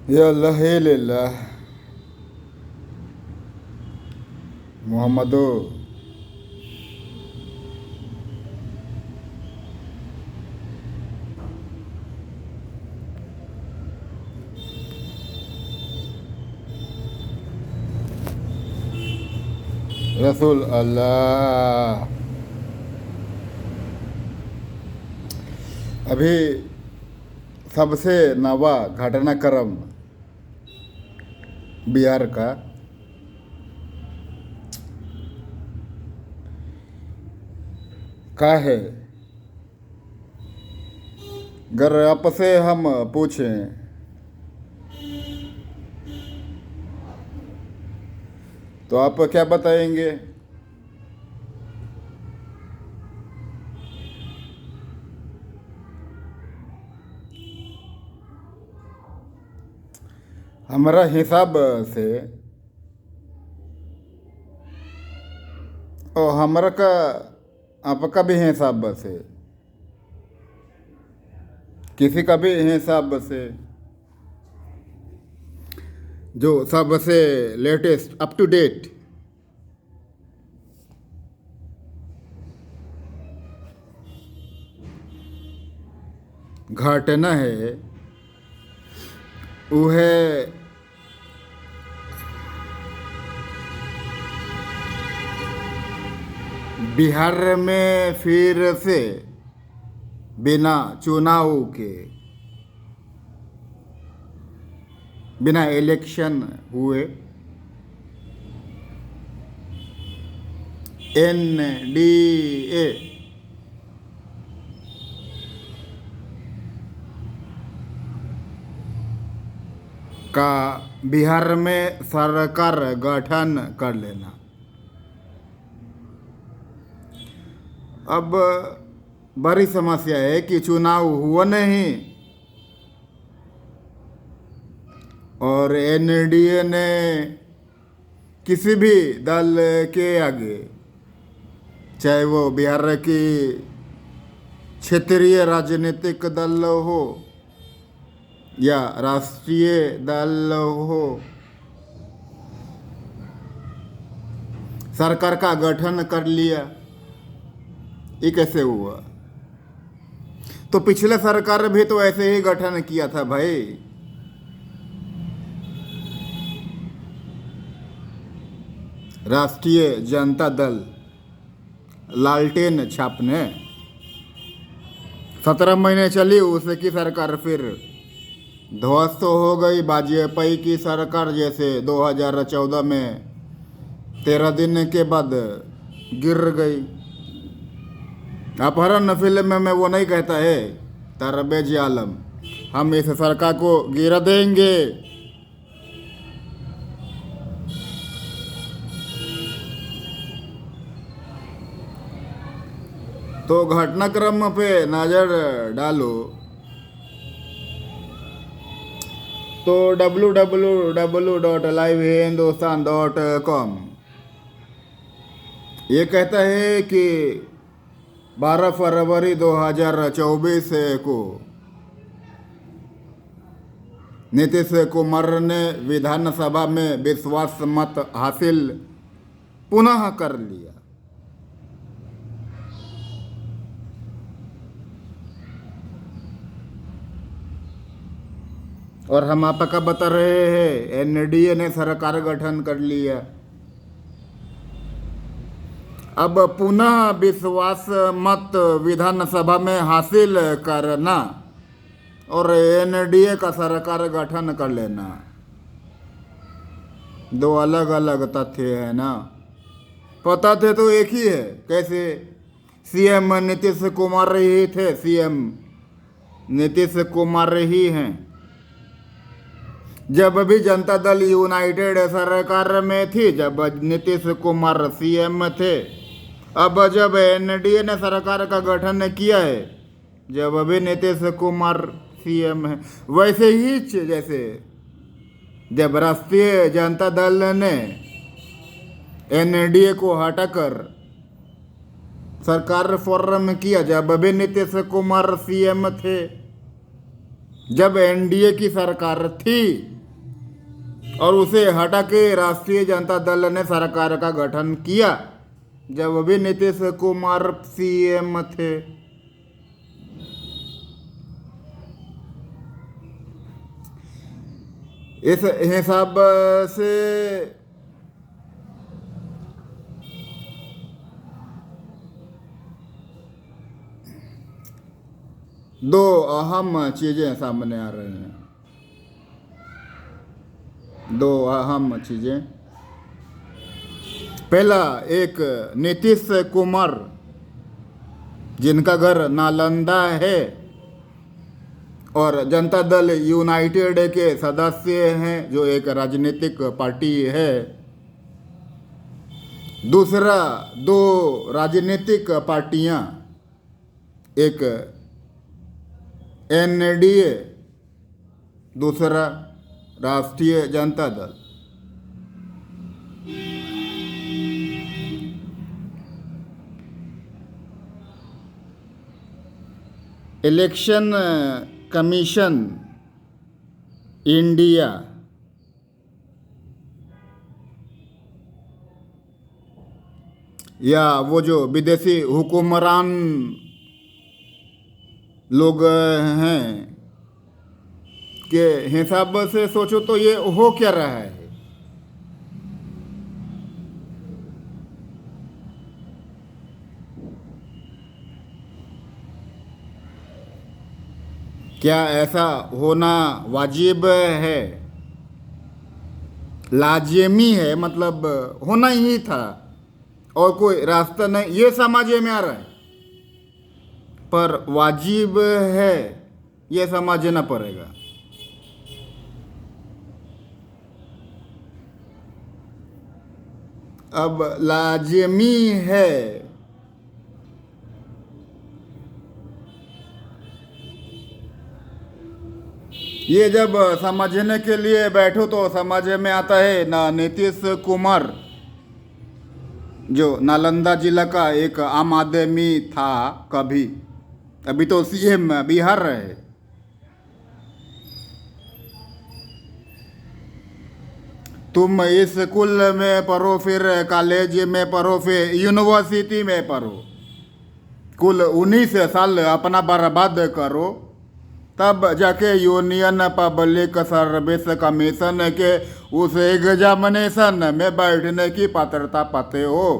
या अल्लाह मोहम्मदो रसूल अल्लाह। अभी सबसे नवा घटनाक्रम बिहार का है। अगर आपसे हम पूछें तो आप क्या बताएंगे? हमारा हिसाब से और हमारा का आपका भी हिसाब से, किसी का भी हिसाब से, जो सबसे लेटेस्ट अप टू डेट घटना है वो है बिहार में फिर से बिना चुनाव के, बिना इलेक्शन हुए एनडीए का बिहार में सरकार गठन कर लेना। अब बड़ी समस्या है कि चुनाव हुआ नहीं और एनडीए ने किसी भी दल के आगे, चाहे वो बिहार की क्षेत्रीय राजनीतिक दल हो या राष्ट्रीय दल हो, सरकार का गठन कर लिया। ये कैसे हुआ? तो पिछले सरकार भी तो ऐसे ही गठन किया था भाई। राष्ट्रीय जनता दल लालटेन छापने 17 महीने चली, उसकी सरकार फिर ध्वस्त हो गई। वाजपेयी की सरकार जैसे 2014 में 13 दिन के बाद गिर गई। अपहरण फिल्म में वो नहीं कहता है तरबेज आलम, हम इस सरकार को गिरा देंगे। तो घटनाक्रम पे नजर डालो तो www.livehindustanCom ये कहता है कि 12 फरवरी 2024 को नीतीश कुमार ने विधानसभा में विश्वास मत हासिल पुनः कर लिया। और हम आपका बता रहे हैं एनडीए ने सरकार गठन कर लिया। अब पुनः विश्वास मत विधानसभा में हासिल करना और एनडीए का सरकार गठन कर लेना दो अलग अलग तथ्य है ना। पता थे तो एक ही है। कैसे? सीएम नीतीश कुमार ही थे, सीएम नीतीश कुमार ही हैं। जब भी जनता दल यूनाइटेड सरकार में थी, जब नीतीश कुमार सीएम थे। अब जब एनडीए ने सरकार का गठन किया है, जब भी नीतीश कुमार सीएम है। वैसे ही जैसे जब राष्ट्रीय जनता दल ने एनडीए को हटाकर सरकार फॉर्म किया, जब भी नीतीश कुमार सीएम थे। जब एनडीए की सरकार थी और उसे हटा के राष्ट्रीय जनता दल ने सरकार का गठन किया जब भी नीतीश कुमार सीएम थे। इस हिसाब से दो अहम चीजें सामने आ रही हैं। दो अहम चीजें। पहला, एक नीतीश कुमार जिनका घर नालंदा है और जनता दल यूनाइटेड के सदस्य हैं, जो एक राजनीतिक पार्टी है। दूसरा, दो राजनीतिक पार्टियां, एक एनडीए, दूसरा राष्ट्रीय Janata Dal. Election commission India या वो जो विदेशी हुक्मरान लोग हैं के हिसाब से सोचो तो ये हो क्या रहा है। क्या ऐसा होना वाजिब है, लाजिमी है, मतलब होना ही था और कोई रास्ता नहीं, ये समझ में आ रहा है। पर वाजिब है ये समझना पड़ेगा। अब लाजिमी है, ये जब समझने के लिए बैठो तो समझ में आता है ना। नीतीश कुमार जो नालंदा जिला का एक आम आदमी था कभी, अभी तो सीएम बिहार रहे। तुम स्कूल में पढ़ो, फिर कॉलेज में पढ़ो, फिर यूनिवर्सिटी में पढ़ो, कुल 19 साल अपना बर्बाद करो, तब जाके यूनियन पब्लिक सर्विस कमीशन के उस एग्जामिनेशन में बैठने की पात्रता पाते हो।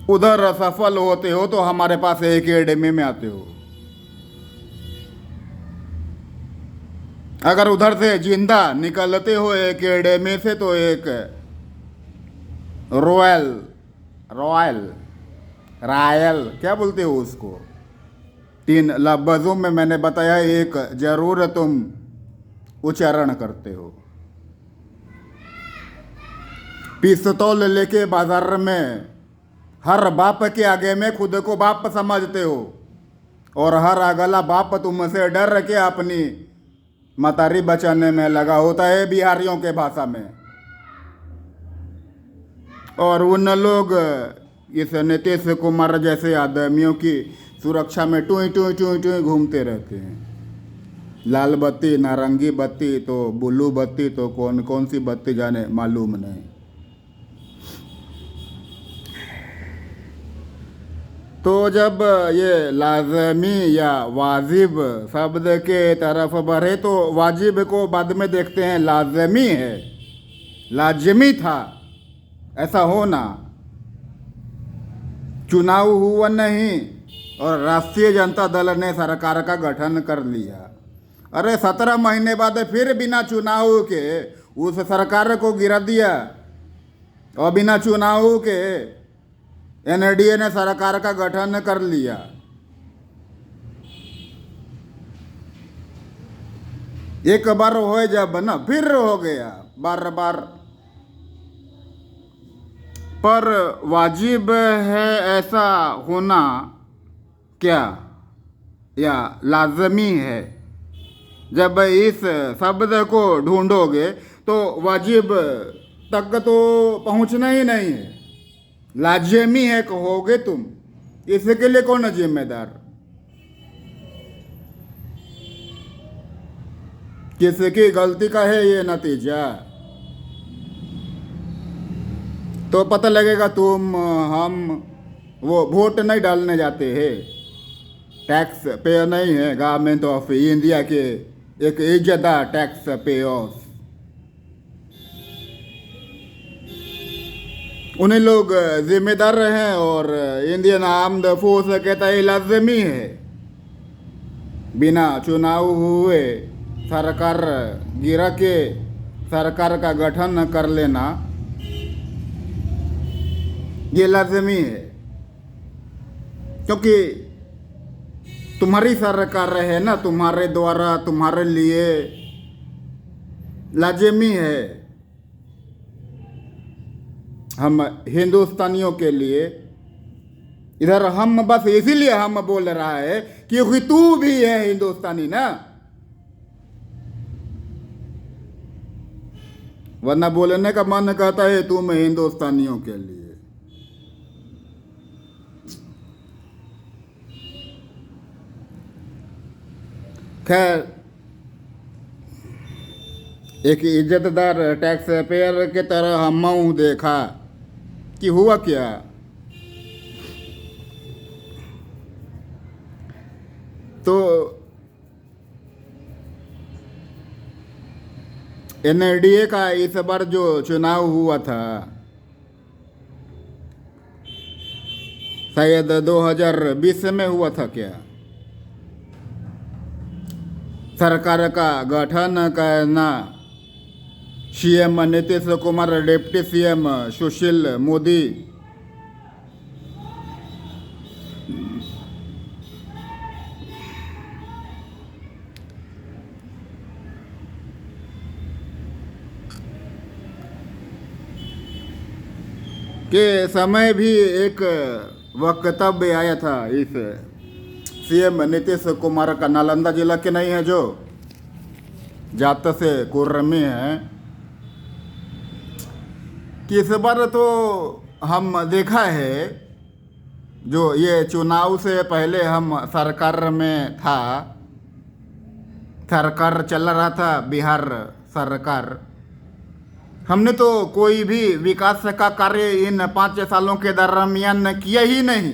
उधर सफल होते हो तो हमारे पास एकेडमी में आते हो। अगर उधर से जिंदा निकलते हो एकेडमी से तो एक रॉयल क्या बोलते हो उसको, 3 लफ्जों में मैंने बताया, एक जरूर तुम उच्चारण करते हो। पिस्तौल लेके बाजार में हर बाप के आगे में खुद को बाप समझते हो और हर अगला बाप तुमसे डर के अपनी मतारी बचाने में लगा होता है, बिहारियों के भाषा में। और उन लोग इस नीतीश कुमार जैसे आदमियों की सुरक्षा में टूई टूई टूई टूई घूमते रहते हैं। लाल बत्ती, नारंगी बत्ती, तो ब्लू बत्ती, तो कौन कौन सी बत्ती जाने मालूम नहीं। तो जब ये लाजमी या वाजिब शब्द के तरफ बढ़े तो वाजिब को बाद में देखते हैं। लाजमी है, लाजमी था ऐसा होना। चुनाव हुआ नहीं और राष्ट्रीय जनता दल ने सरकार का गठन कर लिया। अरे 17 महीने बाद फिर बिना चुनाव के उस सरकार को गिरा दिया और बिना चुनाव के एनडीए ने सरकार का गठन कर लिया। एक बार हो जब ना, फिर हो गया बार बार। पर वाजिब है ऐसा होना क्या या लाजमी है? जब इस शब्द को ढूंढोगे तो वाजिब तक तो पहुंचना ही नहीं है। लाजमी है कहोगे तुम, इसके लिए कौन है जिम्मेदार? किसकी गलती का है ये नतीजा, तो पता लगेगा। तुम हम वो वोट नहीं डालने जाते हैं, टैक्स पेयर नहीं है, गवर्नमेंट ऑफ इंडिया के एक इज्जतदार टैक्स पेयर्स। उन्हें लोग जिम्मेदार हैं और इंडियन आर्म्ड फोर्स कहता है लाजमी है। बिना चुनाव हुए सरकार गिरा के सरकार का गठन कर लेना ये लाजमी है, क्योंकि तुम्हारी सरकार है ना, तुम्हारे द्वारा तुम्हारे लिए लाजमी है। हम हिंदुस्तानियों के लिए इधर हम बस इसीलिए हम बोल रहा है क्योंकि तू भी है हिंदुस्तानी ना, वरना बोलने का मन कहता है तुम हिंदुस्तानियों के लिए। खैर, एक इज्जतदार टैक्स पेयर के तरह हम देखा कि हुआ क्या। तो एनडीए का इस बार जो चुनाव हुआ था शायद 2020 में हुआ था क्या, सरकार का गठन करना CM Nitish Kumar, deputy CM Sushil Modi, के समय भी एक वक्तव्य आया था इस सीएम नीतीश कुमार का, नालंदा जिला के नहीं है, जो जात से कुर्मी है, कि इस बार तो हम देखा है जो ये चुनाव से पहले हम सरकार में था, सरकार चल रहा था बिहार सरकार, हमने तो कोई भी विकास का कार्य इन 5 सालों के दरमियान किया ही नहीं।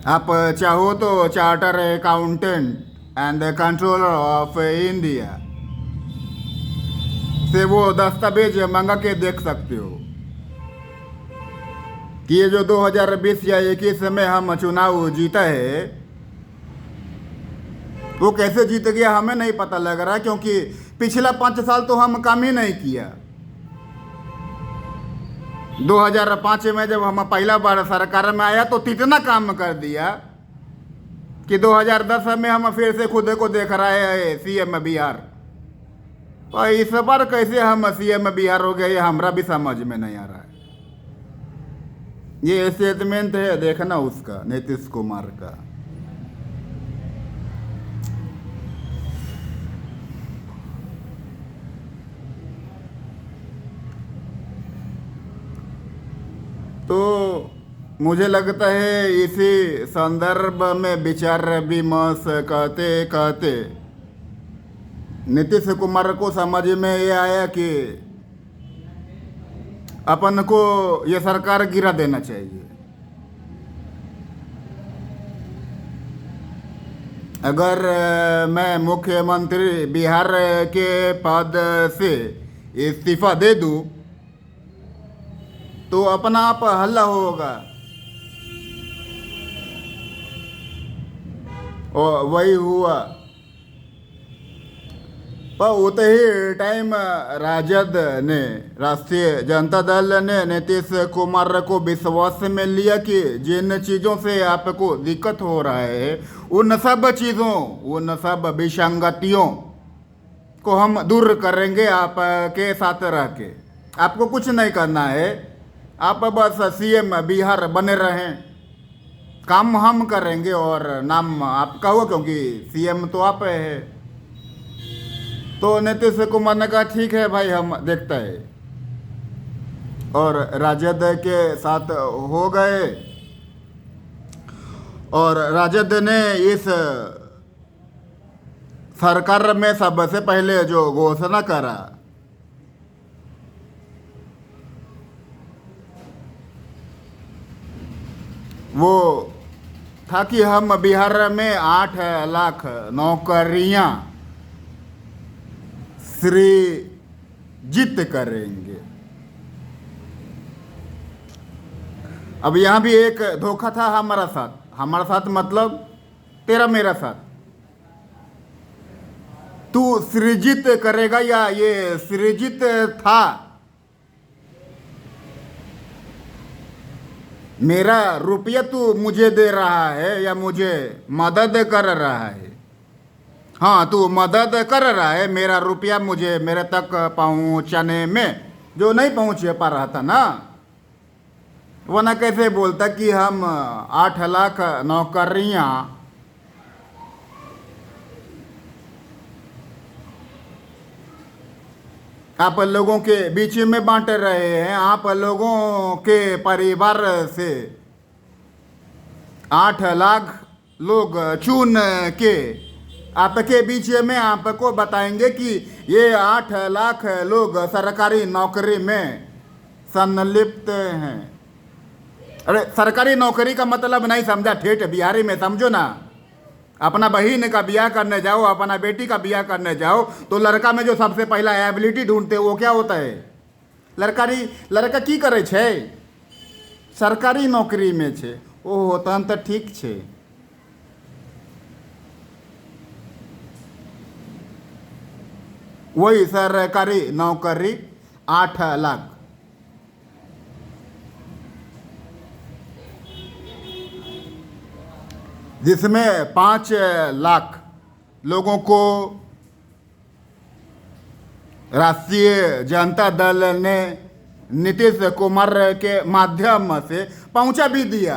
आप चाहो तो charter accountant and controller of India से वो दस्तावेज मंगा के देख सकते हो कि ये जो 2020 या 21 में हम चुनाव जीता है वो कैसे जीत गया हमें नहीं पता लग रहा, क्योंकि पिछला 5 साल तो हम काम ही नहीं किया। 2005 में जब हम पहला बार सरकार में आया तो इतना काम कर दिया कि 2010 में हम फिर से खुद को देख रहे हैं सीएम बिहार। और इस बार कैसे हम सीएम बिहार हो गए हमरा भी समझ में नहीं आ रहा है। ये स्टेटमेंट है, देखना उसका, नीतीश कुमार का। तो मुझे लगता है इसी संदर्भ में विचार विमर्श कहते कहते नीतीश कुमार को समझ में ये आया कि अपन को ये सरकार गिरा देना चाहिए। अगर मैं मुख्यमंत्री बिहार के पद से इस्तीफा दे दूं तो अपना आप हल्ला होगा, और वही हुआ। पर उतने ही टाइम राजद ने, राष्ट्रीय जनता दल ने नीतीश कुमार को विश्वास में लिया कि जिन चीज़ों से आपको दिक्कत हो रहा है उन सब चीज़ों, उन सब विसंगतियों को हम दूर करेंगे आपके साथ रह के। आपको कुछ नहीं करना है, आप बस सीएम बिहार बने रहें, काम हम करेंगे और नाम आपका हुआ, क्योंकि सीएम तो आप है। तो नीतीश कुमार ने कहा ठीक है भाई, हम देखते हैं, और राजद के साथ हो गए। और राजद ने इस सरकार में सबसे पहले जो घोषणा करा वो था कि हम बिहार में 8 लाख नौकरियां सृजित करेंगे। अब यहां भी एक धोखा था हमारा साथ मतलब तेरा मेरा साथ। तू सृजित करेगा या ये सृजित था? मेरा रुपया तू मुझे दे रहा है या मुझे मदद कर रहा है? हाँ, तू मदद कर रहा है मेरा रुपया मुझे मेरे तक पहुंचाने में, जो नहीं पहुंच पा रहा था ना। वरना कैसे बोलता कि हम 8 लाख नौकरियां आप लोगों के बीच में बांट रहे हैं। आप लोगों के परिवार से 8 लाख लोग चुन के आपके बीच में आपको बताएंगे कि ये 8 लाख लोग सरकारी नौकरी में संलिप्त हैं। अरे सरकारी नौकरी का मतलब नहीं समझा, ठेठ बिहारी में समझो ना। अपना बहन का ब्याह करने जाओ, अपना बेटी का ब्याह करने जाओ तो लड़का में जो सबसे पहला एबिलिटी ढूंढते वो क्या होता है? लड़का की करे छे? सरकारी नौकरी में छे। ओहो, तहन तो ठीक छे। वही सरकारी नौकरी 8 लाख। जिसमें 5 लाख लोगों को राष्ट्रीय जनता दल ने नीतीश कुमार के माध्यम से पहुंचा भी दिया।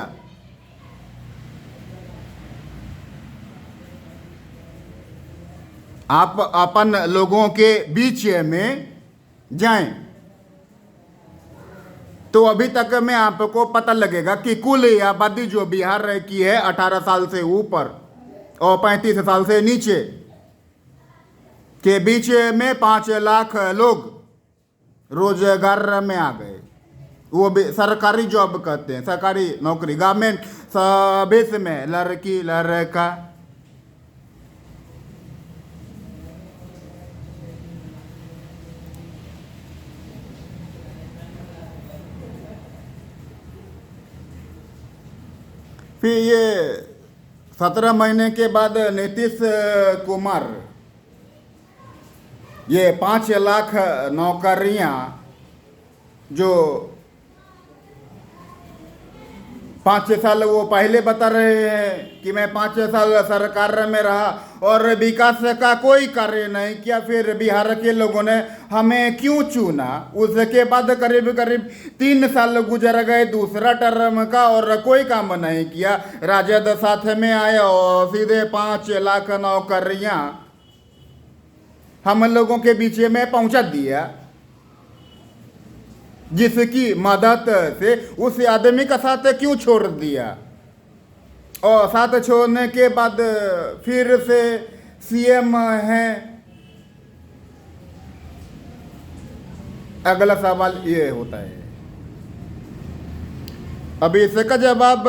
आप अपन लोगों के बीच में जाएं तो अभी तक में आपको पता लगेगा कि कुल आबादी जो बिहार की है 18 साल से ऊपर और 35 साल से नीचे के बीच में 5 लाख लोग रोजगार में आ गए। वो भी सरकारी जॉब कहते हैं, सरकारी नौकरी, गवर्नमेंट सर्विस में लड़की लड़का। फिर ये 17 महीने के बाद नीतीश कुमार ये 5 लाख नौकरियां जो 5 साल वो पहले बता रहे हैं कि मैं 5 साल सरकार में रहा और विकास का कोई कार्य नहीं किया, फिर बिहार के लोगों ने हमें क्यों चुना? उसके बाद करीब 3 साल गुजर गए दूसरा टर्म का और कोई काम नहीं किया। राजद साथ में आए और सीधे 5 लाख नौकरियां हम लोगों के बीच में पहुंचा दिया, जिसकी मदद से उस आदमी का साथ क्यों छोड़ दिया? और साथ छोड़ने के बाद फिर से सीएम हैं। अगला सवाल ये होता है, अभी इसका जवाब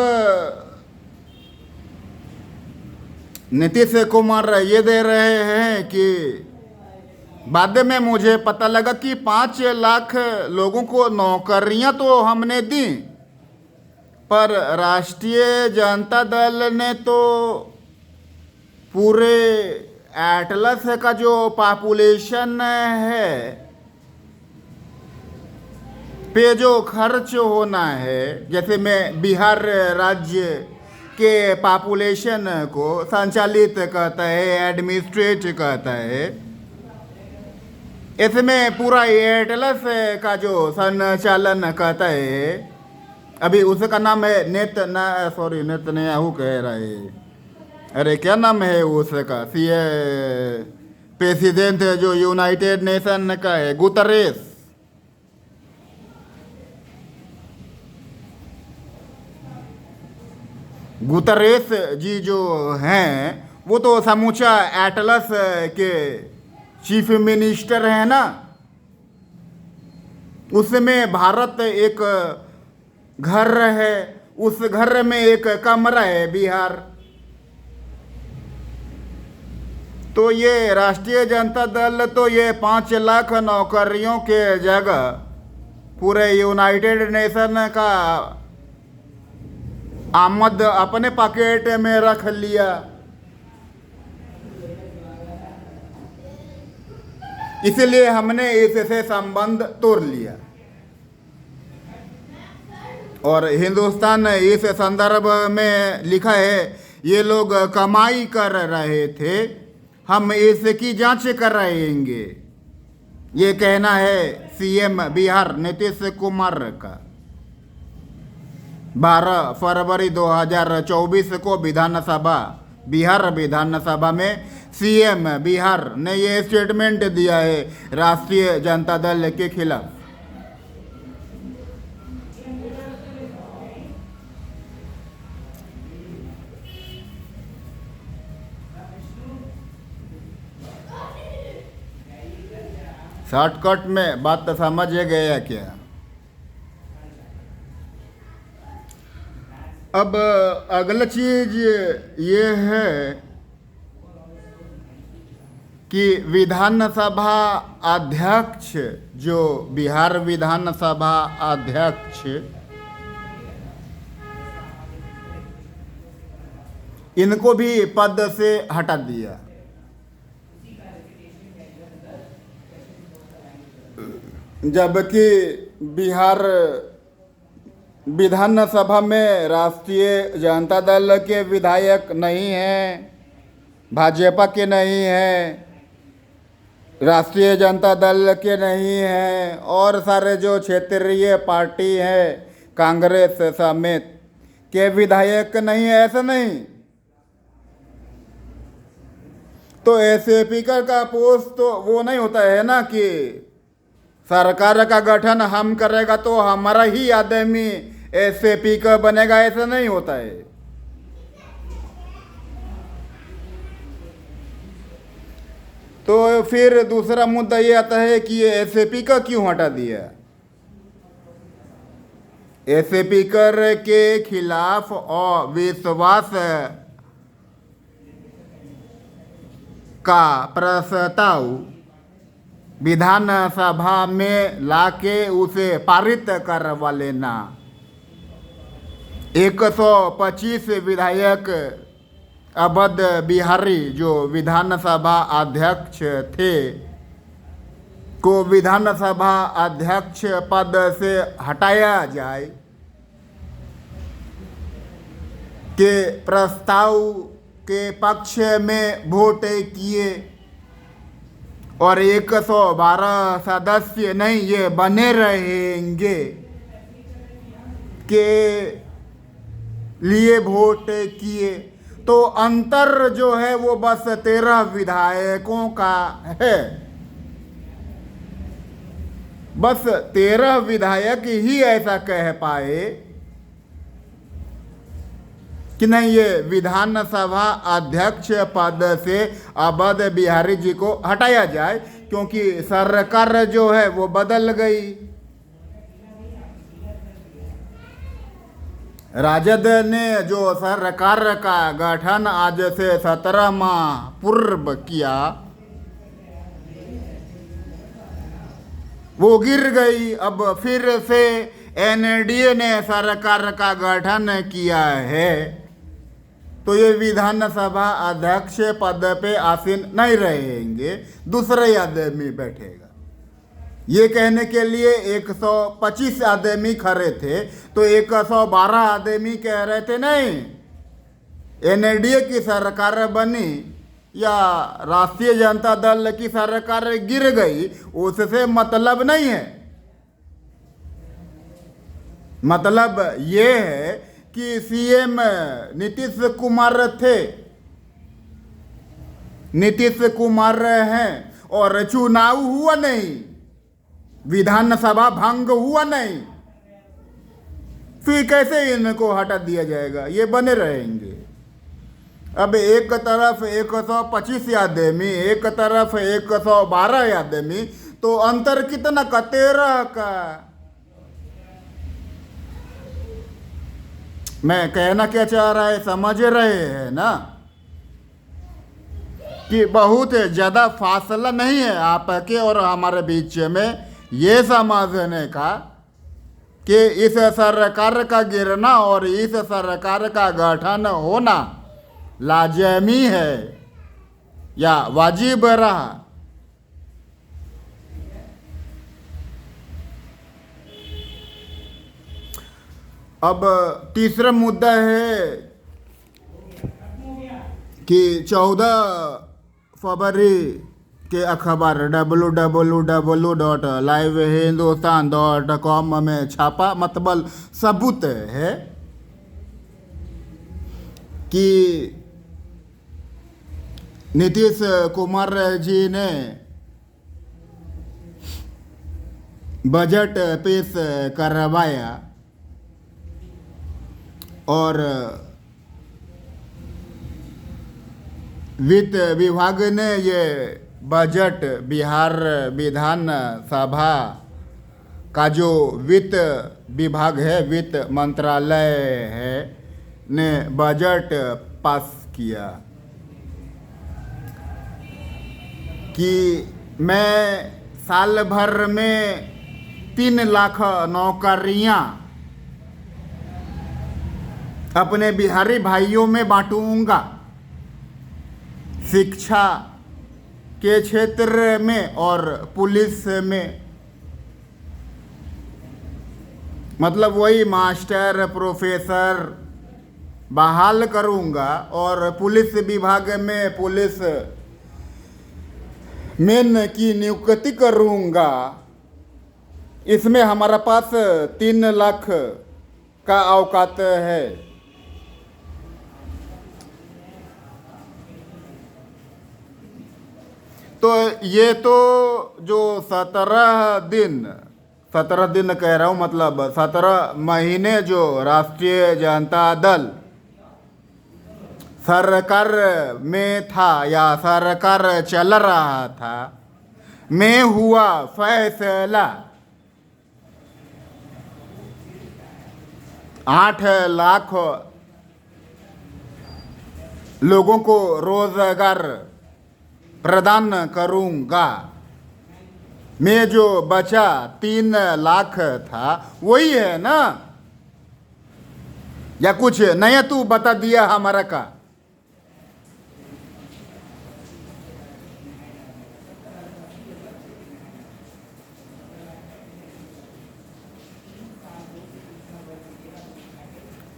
नीतीश कुमार ये दे रहे हैं कि बाद में मुझे पता लगा कि 5 लाख लोगों को नौकरियां तो हमने दी, पर राष्ट्रीय जनता दल ने तो पूरे एटलस का जो पॉपुलेशन है पे जो खर्च होना है, जैसे मैं बिहार राज्य के पॉपुलेशन को संचालित करता है, एडमिनिस्ट्रेट करता है, इसमें पूरा एटलस का जो संचालन करता है, अभी उसका नाम है नेतन्याहू कह रहा है। अरे क्या नाम है उसका? प्रेसिडेंट जो यूनाइटेड नेशन का है, गुतरेस। गुतरेस जी जो हैं वो तो समूचा एटलस के चीफ मिनिस्टर हैं ना, उसमें भारत एक घर है, उस घर में एक कमरा है बिहार। तो ये राष्ट्रीय जनता दल तो ये 5 लाख नौकरियों के जगह पूरे यूनाइटेड नेशन का आमद अपने पॉकेट में रख लिया। इसलिए हमने इससे संबंध तोड़ लिया और हिंदुस्तान इस संदर्भ में लिखा है ये लोग कमाई कर रहे थे, हम इसकी जांच कराएंगे। ये कहना है सीएम बिहार नीतीश कुमार का। 12 फरवरी 2024 को बिहार विधानसभा में सीएम बिहार ने ये स्टेटमेंट दिया है राष्ट्रीय जनता दल के खिलाफ। शॉर्टकट में बात समझ गया क्या? अब अगला चीज ये है कि विधानसभा अध्यक्ष, जो बिहार विधानसभा अध्यक्ष, इनको भी पद से हटा दिया। जबकि बिहार विधानसभा में राष्ट्रीय जनता दल के विधायक नहीं हैं, भाजपा के नहीं हैं, राष्ट्रीय जनता दल के नहीं हैं और सारे जो क्षेत्रीय पार्टी हैं कांग्रेस समेत के विधायक नहीं है, ऐसा नहीं। तो ऐसे स्पीकर का पोस्ट तो वो नहीं होता है ना कि सरकार का गठन हम करेगा तो हमारा ही आदमी ऐसे स्पीकर बनेगा, ऐसा नहीं होता है। तो फिर दूसरा मुद्दा ये आता है कि ये एसएपी का क्यों हटा दिया? एसएपी कर के खिलाफ अविश्वास का प्रस्ताव विधानसभा में लाके उसे पारित करवा लेना। 125 विधायक अवध बिहारी जो विधानसभा अध्यक्ष थे को विधानसभा अध्यक्ष पद से हटाया जाए के प्रस्ताव के पक्ष में वोट किए और 112 सदस्य नहीं ये बने रहेंगे के लिए वोट किए। तो अंतर जो है वो बस 13 विधायकों का है। बस 13 विधायक ही ऐसा कह पाए कि नहीं ये विधानसभा अध्यक्ष पद से अवध बिहारी जी को हटाया जाए, क्योंकि सरकार जो है वो बदल गई। राजद ने जो सरकार का गठन आज से 17 माह पूर्व किया वो गिर गई। अब फिर से एनडीए ने सरकार का गठन किया है तो ये विधानसभा अध्यक्ष पद पे आसीन नहीं रहेंगे, दूसरे आदमी बैठेगा। ये कहने के लिए 125 आदमी खड़े थे तो 112 आदमी कह रहे थे नहीं एनडीए की सरकार बनी या राष्ट्रीय जनता दल की सरकार गिर गई, उससे मतलब नहीं है। मतलब ये है कि सीएम नीतीश कुमार थे, नीतीश कुमार हैं और चुनाव हुआ नहीं, विधानसभा भंग हुआ नहीं, फिर कैसे इनको हटा दिया जाएगा? ये बने रहेंगे। अब एक तरफ 125 आदमी, एक तरफ 112 आदमी, तो अंतर कितना का? 13 का। मैं कहना क्या चाह रहा है समझ रहे हैं ना, कि बहुत ज्यादा फासला नहीं है आपके और हमारे बीच में ये समझने का कि इस सरकार का गिरना और इस सरकार का गठन होना लाजमी है या वाजिब रहा। अब तीसरा मुद्दा है कि 14 फरवरी के अखबार www.livehindustanCom में छापा, मतलब सबूत है कि नीतीश कुमार जी ने बजट पेश करवाया और वित्त विभाग ने ये बजट बिहार विधान सभा का जो वित्त विभाग है, वित्त मंत्रालय है, ने बजट पास किया कि मैं साल भर में 3 लाख नौकरियां अपने बिहारी भाइयों में बांटूंगा, शिक्षा के क्षेत्र में और पुलिस में, मतलब वही मास्टर प्रोफेसर बहाल करूंगा और पुलिस विभाग में पुलिस मेन की नियुक्ति करूंगा। इसमें हमारा पास 3 लाख का औकात है। तो ये तो जो 17 दिन कह रहा हूँ, मतलब 17 महीने जो राष्ट्रीय जनता दल सरकार में था या सरकार चल रहा था, में हुआ फैसला 8 लाख लोगों को रोजगार प्रदान करूंगा। मैं जो बचा 3 लाख था वही है ना, या कुछ नया तू बता दिया हमारा का?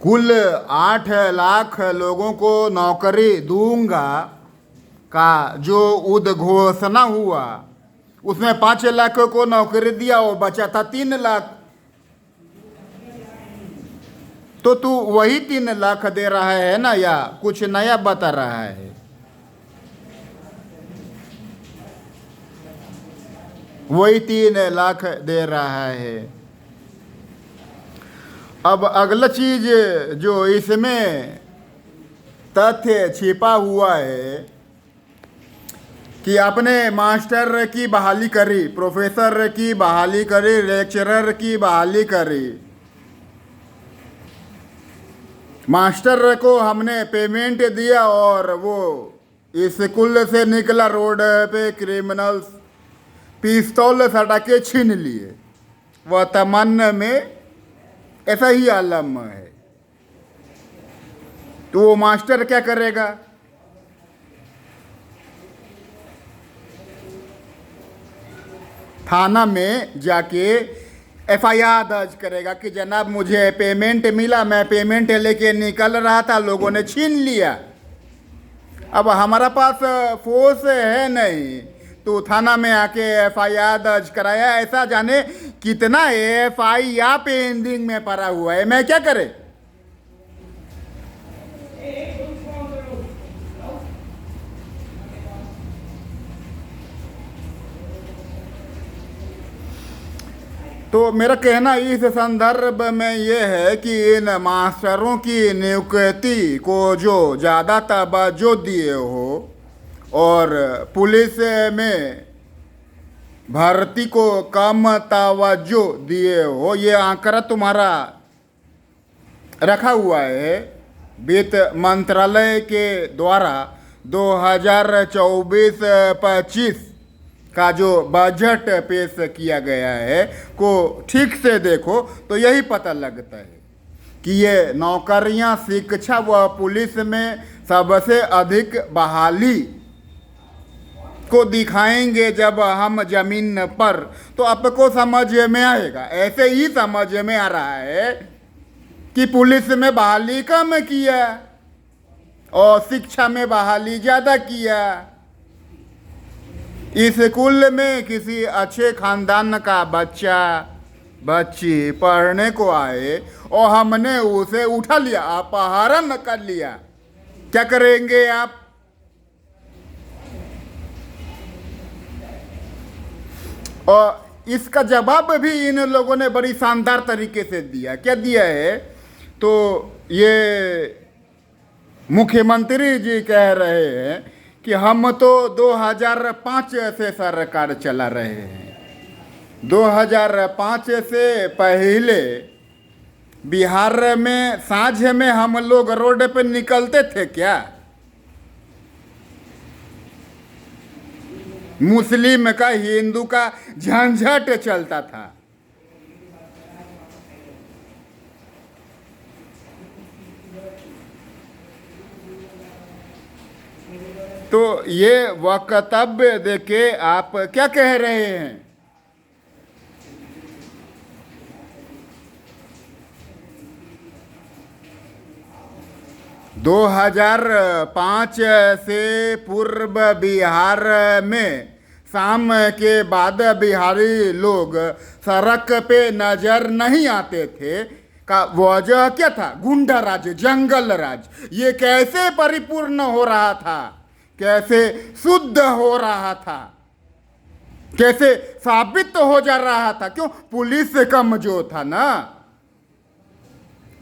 कुल 8 लाख लोगों को नौकरी दूंगा का जो उद्घोषणा हुआ, उसमें 5 लाख को नौकरी दिया, वो बचा था 3 लाख। तो तू वही 3 लाख दे रहा है ना, या कुछ नया बता रहा है? वही 3 लाख दे रहा है। अब अगला चीज जो इसमें तथ्य छिपा हुआ है कि आपने मास्टर की बहाली करी, प्रोफेसर की बहाली करी, लेक्चरर की बहाली करी। मास्टर को हमने पेमेंट दिया और वो स्कूल से निकला, रोड पे क्रिमिनल्स पिस्तौल सटा के छीन लिए। वर्तमान में ऐसा ही आलम है। तो वो मास्टर क्या करेगा? थाना में जाके FIR दर्ज करेगा कि जनाब मुझे पेमेंट मिला, मैं पेमेंट लेके निकल रहा था, लोगों ने छीन लिया। अब हमारा पास फोर्स है नहीं, तो थाना में आके FIR दर्ज कराया। ऐसा जाने कितना FIR पेंडिंग में पड़ा हुआ है, मैं क्या करे? तो मेरा कहना इस संदर्भ में ये है कि इन मास्टरों की नियुक्ति को जो ज़्यादा तवज्जो दिए हो और पुलिस में भर्ती को कम तवज्जो दिए हो, ये आंकड़ा तुम्हारा रखा हुआ है वित्त मंत्रालय के द्वारा 2024-25 का जो बजट पेश किया गया है को ठीक से देखो तो यही पता लगता है कि ये नौकरियां शिक्षा व पुलिस में सबसे अधिक बहाली को दिखाएंगे जब हम जमीन पर, तो आपको समझ में आएगा। ऐसे ही समझ में आ रहा है कि पुलिस में बहाली कम किया और शिक्षा में बहाली ज़्यादा किया। इस स्कूल में किसी अच्छे खानदान का बच्चा बच्ची पढ़ने को आए और हमने उसे उठा लिया, अपहरण कर लिया, क्या करेंगे आप? और इसका जवाब भी इन लोगों ने बड़ी शानदार तरीके से दिया। क्या दिया है? तो ये मुख्यमंत्री जी कह रहे हैं कि हम तो 2005 से सरकार चला रहे हैं। 2005 से पहले बिहार में सांझ में हम लोग रोड पे निकलते थे क्या? मुस्लिम का हिंदू का झंझट चलता था। तो ये वक्तव्य देके आप क्या कह रहे हैं? दो 2005 से पूर्व बिहार में शाम के बाद बिहारी लोग सड़क पे नजर नहीं आते थे का वजह क्या था? गुंडा राज, जंगल राज। ये कैसे परिपूर्ण हो रहा था, कैसे शुद्ध हो रहा था, कैसे साबित हो जा रहा था? क्यों? पुलिस से कमजोर था ना,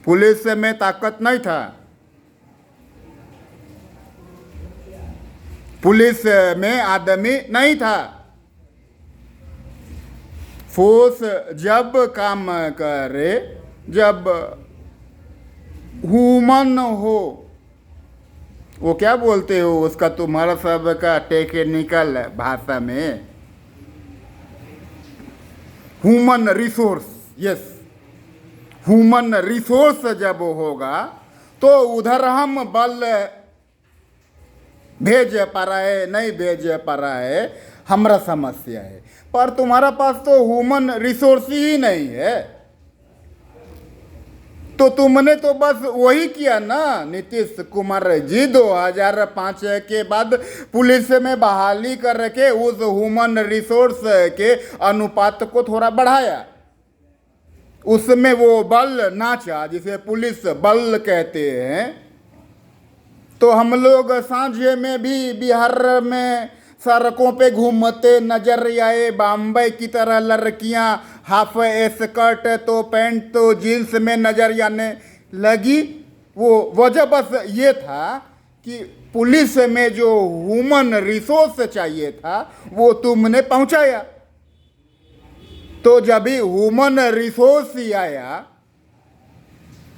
पुलिस में ताकत नहीं था, पुलिस में आदमी नहीं था। फोर्स जब काम करे, जब ह्यूमन हो, वो क्या बोलते हो उसका तुम्हारा सब का टेक्निकल भाषा में? Human resource. Yes, human resource जब होगा तो उधर हम बल भेज पा रहा है, नहीं भेज पा रहा है, हमारा समस्या है। पर तुम्हारा पास तो ह्यूमन रिसोर्स ही नहीं है, तो तुमने तो बस वही किया ना नीतीश कुमार जी। 2005 के बाद पुलिस में बहाली करके उस ह्यूमन रिसोर्स के अनुपात को थोड़ा बढ़ाया, उसमें वो बल नाचा जिसे पुलिस बल कहते हैं। तो हम लोग सांझे में भी बिहार में सड़कों पे घूमते नजर आए, बॉम्बे की तरह लड़कियां हाफ स्कर्ट तो पैंट तो जीन्स में नजर आने लगी। वो वजह बस ये था कि पुलिस में जो ह्यूमन रिसोर्स चाहिए था वो तुमने पहुंचाया। तो जब भी ह्यूमन रिसोर्स ही आया,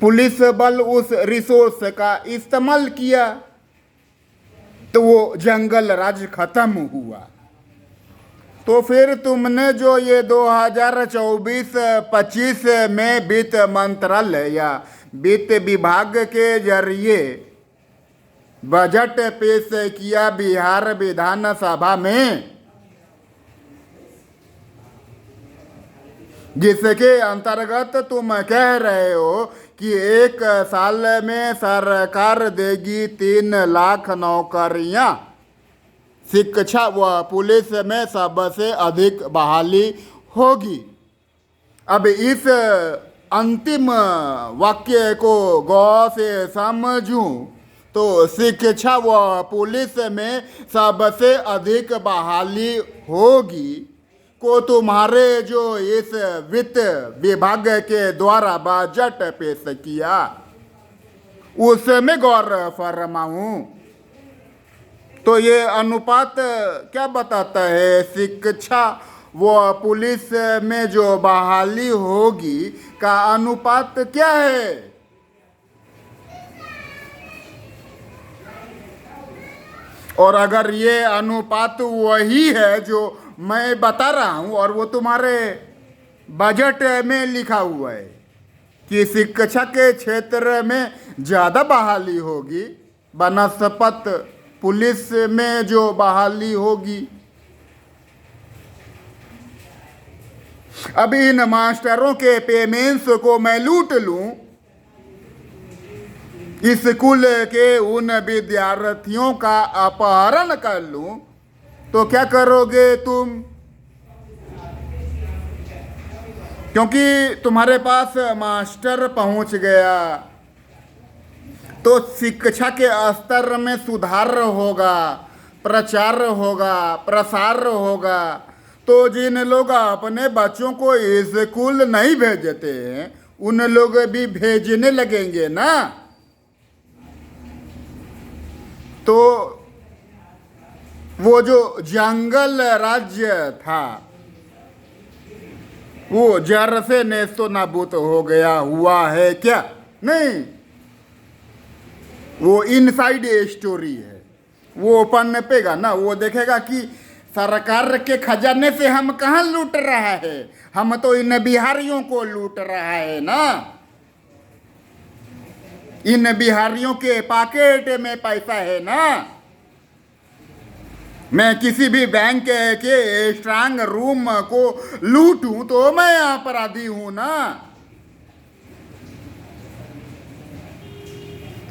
पुलिस बल उस रिसोर्स का इस्तेमाल किया, तो वो जंगल राज खत्म हुआ। तो फिर तुमने जो ये 2024-25 में वित्त मंत्रालय या वित्त विभाग के जरिए बजट पेश किया बिहार विधानसभा में, जिसके अंतर्गत तुम कह रहे हो कि एक साल में सरकार देगी 3 लाख नौकरियां, शिक्षा व पुलिस में सबसे अधिक बहाली होगी। अब इस अंतिम वाक्य को गौर से समझूं तो शिक्षा व पुलिस में सबसे अधिक बहाली होगी को तुम्हारे जो इस वित्त विभाग के द्वारा बजट पेश किया उसमें गौर फरमाऊं तो ये अनुपात क्या बताता है? शिक्षा व पुलिस में जो बहाली होगी का अनुपात क्या है? और अगर ये अनुपात वही है जो मैं बता रहा हूं और वो तुम्हारे बजट में लिखा हुआ है कि शिक्षा के क्षेत्र में ज़्यादा बहाली होगी बनस्पत पुलिस में जो बहाली होगी, अब इन मास्टरों के पेमेंट्स को मैं लूट लूं, स्कूल के उन विद्यार्थियों का अपहरण कर लूं, तो क्या करोगे तुम? क्योंकि तुम्हारे पास मास्टर पहुंच गया तो शिक्षा के स्तर में सुधार होगा, प्रचार होगा, प्रसार होगा। तो जिन लोग अपने बच्चों को स्कूल नहीं भेजते हैं उन लोग भी भेजने लगेंगे ना। तो वो जो जंगल राज्य था वो जड़ से नेस्तो नाबूद हो गया हुआ है क्या? नहीं, वो इनसाइड स्टोरी है। वो ओपन पेगा ना, वो देखेगा कि सरकार के खजाने से हम कहाँ लूट रहा है, हम तो इन बिहारियों को लूट रहा है ना। इन बिहारियों के पॉकेट में पैसा है ना। मैं किसी भी बैंक के स्ट्रांग रूम को लूटूं तो मैं अपराधी हूं ना।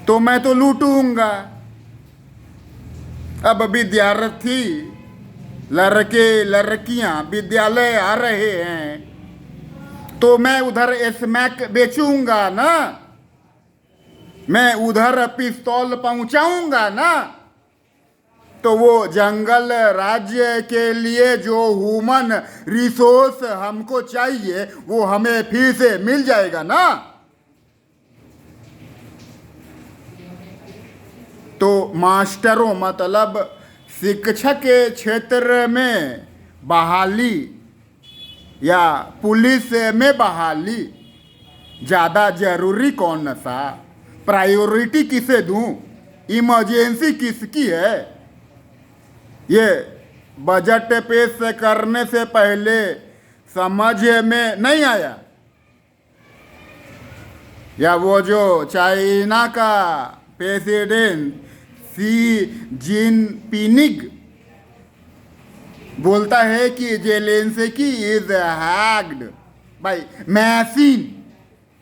तो मैं तो लूटूंगा। अब विद्यार्थी लड़के लड़कियां विद्यालय आ रहे हैं तो मैं उधर स्मैक बेचूंगा ना, मैं उधर पिस्तौल पहुंचाऊंगा ना। तो वो जंगल राज्य के लिए जो ह्यूमन रिसोर्स हमको चाहिए वो हमें फिर से मिल जाएगा ना। तो मास्टरों मतलब शिक्षा के क्षेत्र में बहाली या पुलिस में बहाली ज़्यादा जरूरी कौन सा? प्रायोरिटी किसे दूं? इमरजेंसी किसकी है? ये बजट पेश करने से पहले समझ में नहीं आया? या वो जो चाइना का प्रेसिडेंट सी जिनपिंग बोलता है कि Zelensky is hacked by machine,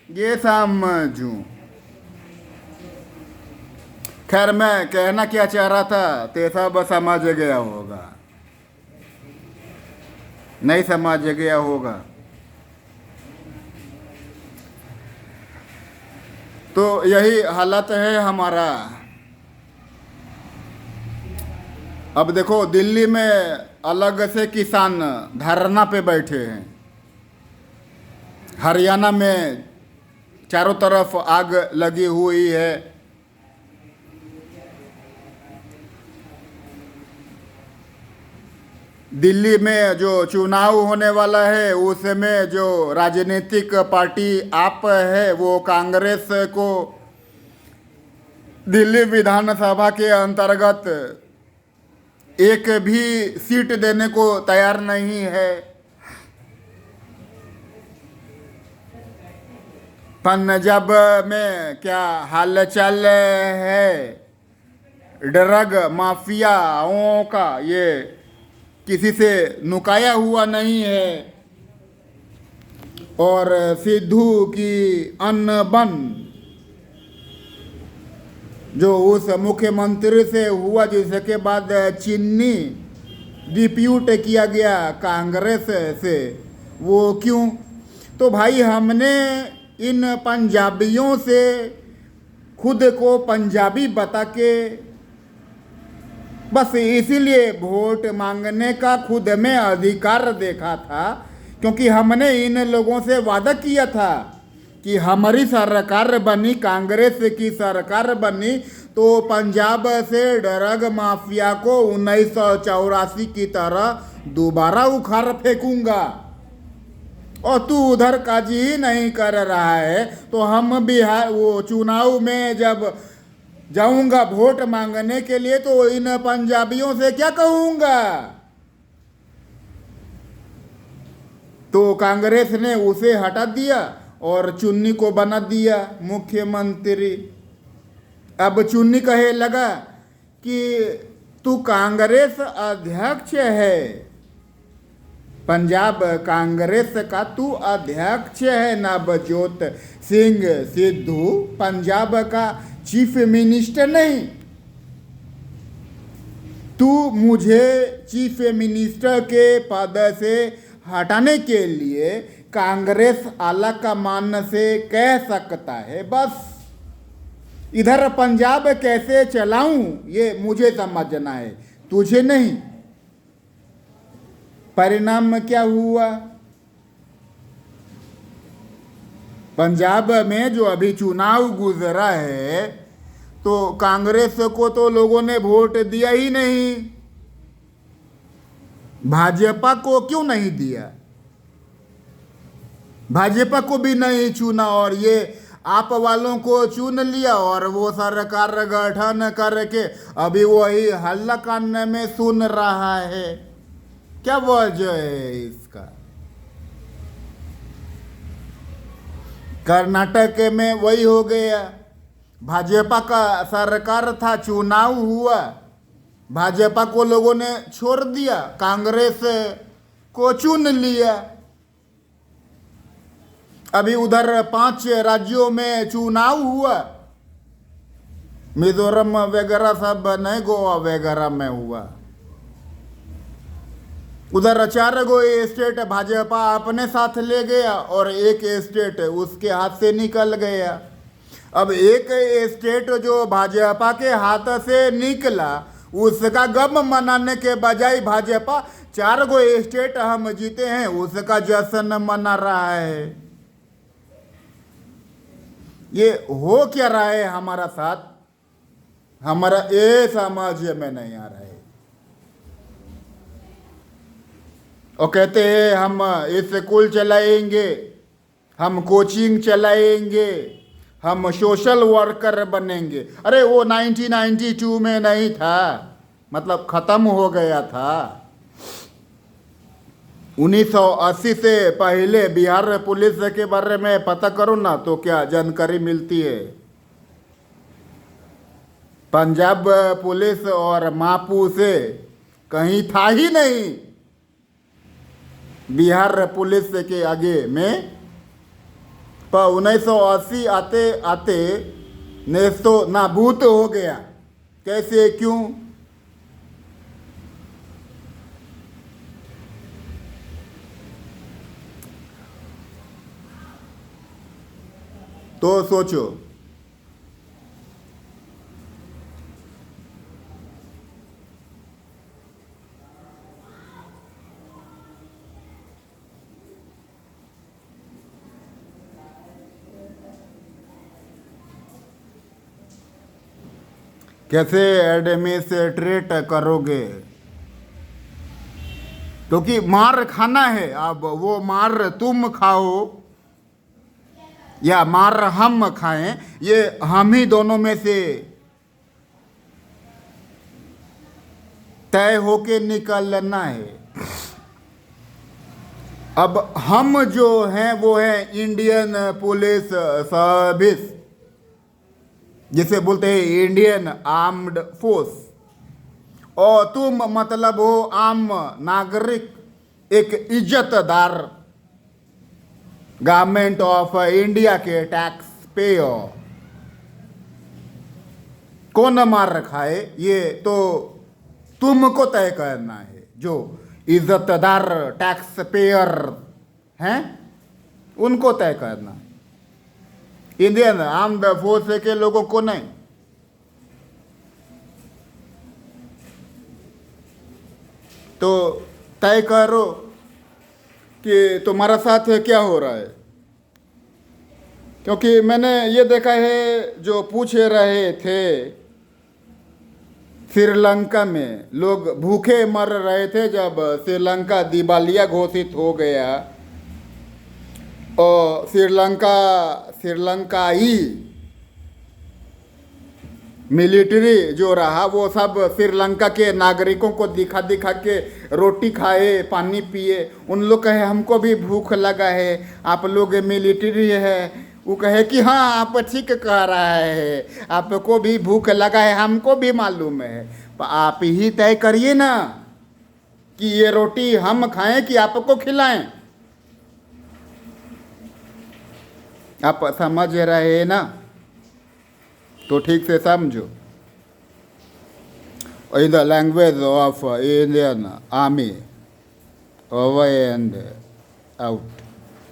ये समझूं। खैर मैं कहना क्या चाह रहा था ते सब समझ गया होगा, नहीं समझ गया होगा तो यही हालत है हमारा। अब देखो दिल्ली में अलग से किसान धरना पे बैठे हैं, हरियाणा में चारों तरफ आग लगी हुई है, दिल्ली में जो चुनाव होने वाला है उसमें जो राजनीतिक पार्टी आप है वो कांग्रेस को दिल्ली विधानसभा के अंतर्गत एक भी सीट देने को तैयार नहीं है। पंजाब में क्या हालचाल है? ड्रग माफियाओं का ये किसी से नुकाया हुआ नहीं है। और सिद्धू की अनबन जो उस मुख्यमंत्री से हुआ जिसके बाद चिन्नी डिप्यूट किया गया कांग्रेस से, वो क्यों? तो भाई हमने इन पंजाबियों से खुद को पंजाबी बता के बस इसीलिए वोट मांगने का खुद में अधिकार देखा था, क्योंकि हमने इन लोगों से वादा किया था कि हमारी सरकार बनी, कांग्रेस की सरकार बनी तो पंजाब से ड्रग माफिया को 1984 की तरह दोबारा उखाड़ फेंकूंगा। और तू उधर काजी ही नहीं कर रहा है, तो हम बिहार वो चुनाव में जब जाऊंगा वोट मांगने के लिए तो इन पंजाबियों से क्या कहूंगा? तो कांग्रेस ने उसे हटा दिया और चुन्नी को बना दिया मुख्यमंत्री। अब चुन्नी कहे लगा कि तू कांग्रेस अध्यक्ष है, पंजाब कांग्रेस का तू अध्यक्ष है, नवजोत सिंह सिद्धू पंजाब का चीफ मिनिस्टर नहीं। तू मुझे चीफ मिनिस्टर के पद से हटाने के लिए कांग्रेस आला कमान से कह सकता है, बस इधर पंजाब कैसे चलाऊं ये मुझे समझना है, तुझे नहीं। परिणाम क्या हुआ? पंजाब में जो अभी चुनाव गुजरा है तो कांग्रेस को तो लोगों ने वोट दिया ही नहीं। भाजपा को क्यों नहीं दिया? भाजपा को भी नहीं चुना और ये आप वालों को चुन लिया और वो सरकार गठन करके अभी वही हल्ला करने में सुन रहा है। क्या वजह है इसका? कर्नाटक में वही हो गया, भाजपा का सरकार था, चुनाव हुआ, भाजपा को लोगों ने छोड़ दिया, कांग्रेस को चुन लिया। अभी उधर 5 राज्यों में चुनाव हुआ, मिजोरम वगैरह सब नहीं, गोवा वगैरह में हुआ। उधर 4 गो स्टेट भाजपा अपने साथ ले गया और 1 स्टेट उसके हाथ से निकल गया। अब 1 स्टेट जो भाजपा के हाथ से निकला उसका गम मनाने के बजाय भाजपा 4 गो स्टेट हम जीते हैं उसका जश्न मना रहा है। ये हो क्या रहा है हमारा साथ? हमारा ये समझ में नहीं आ रहा है। और कहते हैं हम स्कूल चलाएंगे, हम कोचिंग चलाएंगे, हम सोशल वर्कर बनेंगे। अरे वो 1992 में नहीं था, मतलब खत्म हो गया था। 1980 से पहले बिहार पुलिस के बारे में पता करो ना तो क्या जानकारी मिलती है। पंजाब पुलिस और मापू से कहीं था ही नहीं बिहार पुलिस के आगे में। पर 1980 आते आते नेस्तो नाबूद हो गया। कैसे, क्यों? तो सोचो, कैसे एडमिनिस्ट्रेट करोगे? क्योंकि मार खाना है। अब वो मार तुम खाओ या मार हम खाएं, ये हम ही दोनों में से तय होके निकलना है। अब हम जो हैं वो है इंडियन पुलिस सर्विस, जिसे बोलते हैं इंडियन आर्म्ड फोर्स, और तुम मतलब हो आम नागरिक, एक इज्जतदार गवर्नमेंट ऑफ इंडिया के टैक्स पेयर। कौन मार खाए ये तो तुमको तय करना है। जो इज्जतदार टैक्स पेयर हैं उनको तय करना है, इंडियन आर्म्ड फोर्स के लोगों को नहीं। तो तय करो कि तुम्हारा साथ क्या हो रहा है। क्योंकि मैंने ये देखा है, जो पूछ रहे थे श्रीलंका में लोग भूखे मर रहे थे जब श्रीलंका दिवालिया घोषित हो गया, और श्रीलंकाई मिलिट्री जो रहा वो सब श्रीलंका के नागरिकों को दिखा दिखा के रोटी खाए, पानी पिए। उन लोग कहे हमको भी भूख लगा है, आप लोग मिलिट्री है। वो कहे कि हाँ आप ठीक कह रहा है, आपको भी भूख लगा है, हमको भी मालूम है। पर आप ही तय करिए ना कि ये रोटी हम खाएं कि आपको खिलाएं। आप समझ रहे हैं ना, तो ठीक से समझो। In the language of Indian Army, over and out.